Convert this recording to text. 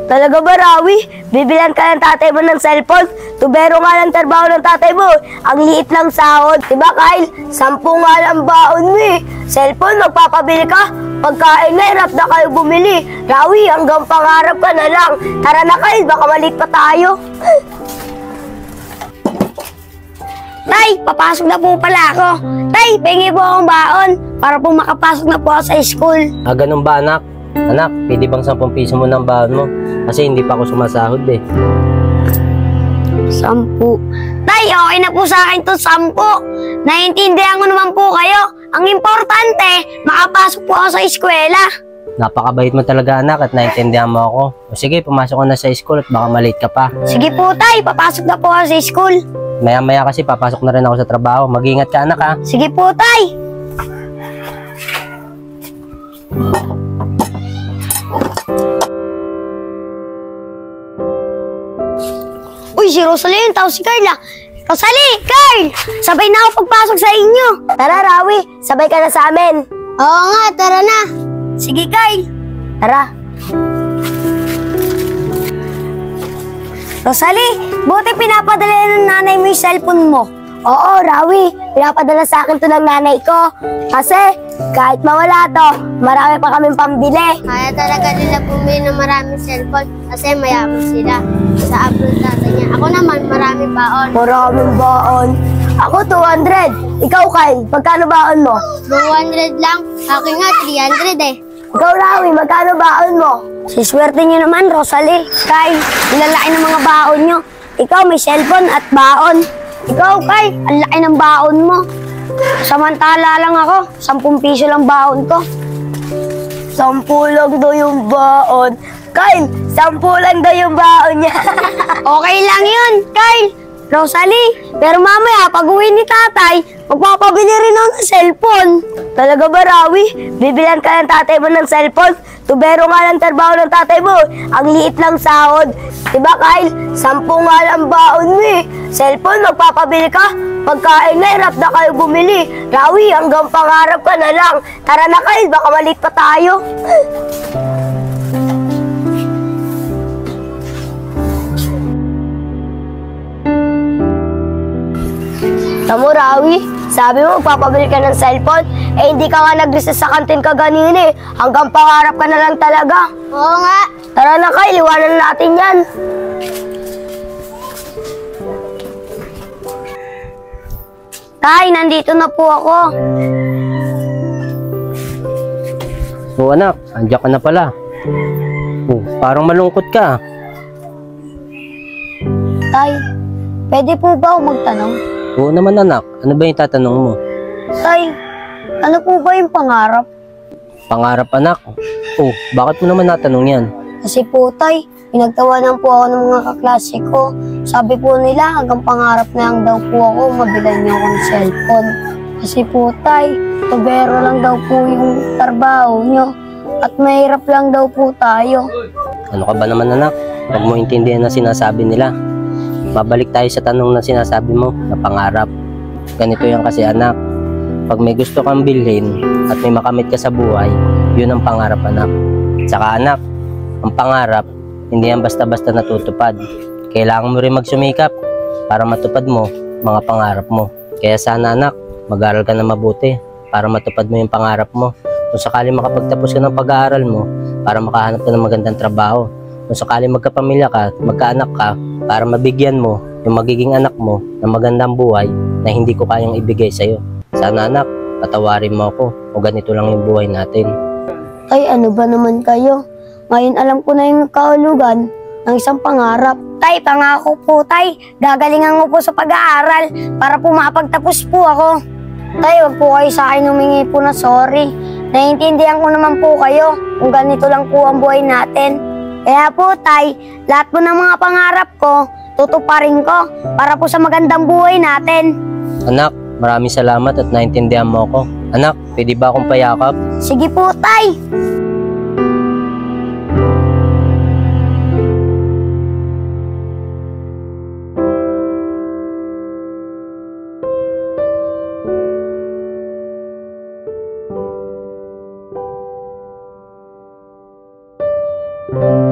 Talaga ba, Rawi? Bibilan ka ng tatay mo ng cellphone? Tubero nga lang trabaho ng tatay mo. Ang liit lang sahod. Diba, Kyle? 10 nga lang baon mo eh. Cellphone, magpapabili ka? Pagkain na, hirap na kayo bumili. Rawi, hanggang pangarap ka na lang. Tara na, Kyle, baka maliit pa tayo. Tay, papasok na po pala ako. Tay, pengi po akong baon para po makapasok na po ako sa school. Ganun ba, anak? Anak, pwede bang 10 piso mo ng baon mo? Kasi hindi pa ako sumasahod eh. 10. Tay, okay na po sa akin to 10. Naiintindihan ko naman po kayo. Ang importante, makapasok po ako sa eskwela. Napakabait mo talaga, anak, at naiintindihan mo ako. O sige, pumasok ka na sa school at baka malate ka pa. Sige po, Tay, papasok na po ako sa school. Maya-maya kasi papasok na rin ako sa trabaho. Mag-ingat ka, anak, ha? Sige po, Tay. Uy, si Rosalie yun, tao si Carla. Rosalie, Carl! Sabay na ako pagpasok sa inyo. Tara, Rawi, sabay ka na sa amin. Oo nga, tara na. Sige, Carl. Tara. Rosalie, buti pinapadala ng nanay mo yung cellphone mo. Oo, Rawi, pinapadala sa akin to ng nanay ko. Kasi kahit mawala to, marami pa kaming pambili. Kaya talaga nila bumili ng maraming cellphone kasi mayaman sila. Sa abroad data niya. Ako naman, maraming baon. Maraming baon. Ako 200. Ikaw, Kyle, magkano baon mo? 200 lang. Akin nga, 300 eh. Ikaw, Rawi, magkano baon mo? Siswerte niyo naman, Rosalie. Kyle, ilalaki ng mga baon nyo. Ikaw, may cellphone at baon. Ikaw, Kyle, ang laki ng baon mo. Samantala lang ako, 10 piso lang baon ko. 10 lang daw yung baon. Kyle, 10 lang daw yung baon niya. Okay lang yun, Kyle. Rosalie, pero mamaya pag uwi ni tatay, magpapabili rin ako ng cellphone. Talaga ba, Rawi? Bibilan ka ng tatay mo ng cellphone? Tubero nga lang trabaho ng tatay mo. Ang liit lang sahod. Diba, Kyle? 10 nga lang baon mo eh. Cellphone, magpapabili ka? Pagkain na, hirap na kayo bumili. Rawi, hanggang pangarap ka na lang. Tara na, Kyle, baka maliit pa tayo. Tamo, Rawi, sabi mo magpapabili ka ng cellphone, eh hindi ka nga nag-recess sa kantin ka ganini. Hanggang pangarap ka na lang talaga. Oo nga. Tara na, Kyle, iwanan natin yan. Tay, nandito na po ako. O anak, andiyan ka na pala. Parang malungkot ka. Tay, pwede po ba ako magtanong? Oo naman, anak. Ano ba yung tatanong mo? Tay, ano po ba yung pangarap? Pangarap, anak? Bakit mo naman natanong yan? Kasi po, Tay, pinagtawanan po ako ng mga kaklase ko. Sabi po nila, hanggang pangarap na lang daw po ako, mabilan niyo akong cellphone. Kasi po, Tay, tubero lang daw po yung trabaho niyo. At mahirap lang daw po tayo. Ano ka ba naman, anak? Huwag mo intindihan ang sinasabi nila. Babalik tayo sa tanong na sinasabi mo na pangarap. Ganito yan kasi, anak. Pag may gusto kang bilhin at may makamit ka sa buhay, yun ang pangarap, anak. Saka, anak, ang pangarap, hindi yan basta-basta natutupad. Kailangan mo rin magsumikap para matupad mo mga pangarap mo. Kaya sana, anak, mag-aral ka na mabuti para matupad mo yung pangarap mo. Kung sakali makapagtapos ka ng pag-aaral mo para makahanap ka ng magandang trabaho. Kung sakali magkapamilya ka, magkaanak ka, para mabigyan mo yung magiging anak mo ng magandang buhay na hindi ko kayang ibigay sa'yo. Sana, anak, patawarin mo ako o ganito lang yung buhay natin. Tay, ano ba naman kayo? Ngayon alam ko na yung kahulugan ng isang pangarap. Tay, pangako po, Tay. Gagalingan ko po sa pag-aaral para po makapagtapos po ako. Tay, wag po kayo sa akin humingi po na sorry. Naiintindihan ko naman po kayo kung ganito lang po ang buhay natin. Kaya po, Tay, lahat po ng mga pangarap ko, tutuparin ko para po sa magandang buhay natin. Anak, maraming salamat at naintindihan mo ako. Anak, pwede ba akong payakap? Sige po, Tay. Thank you.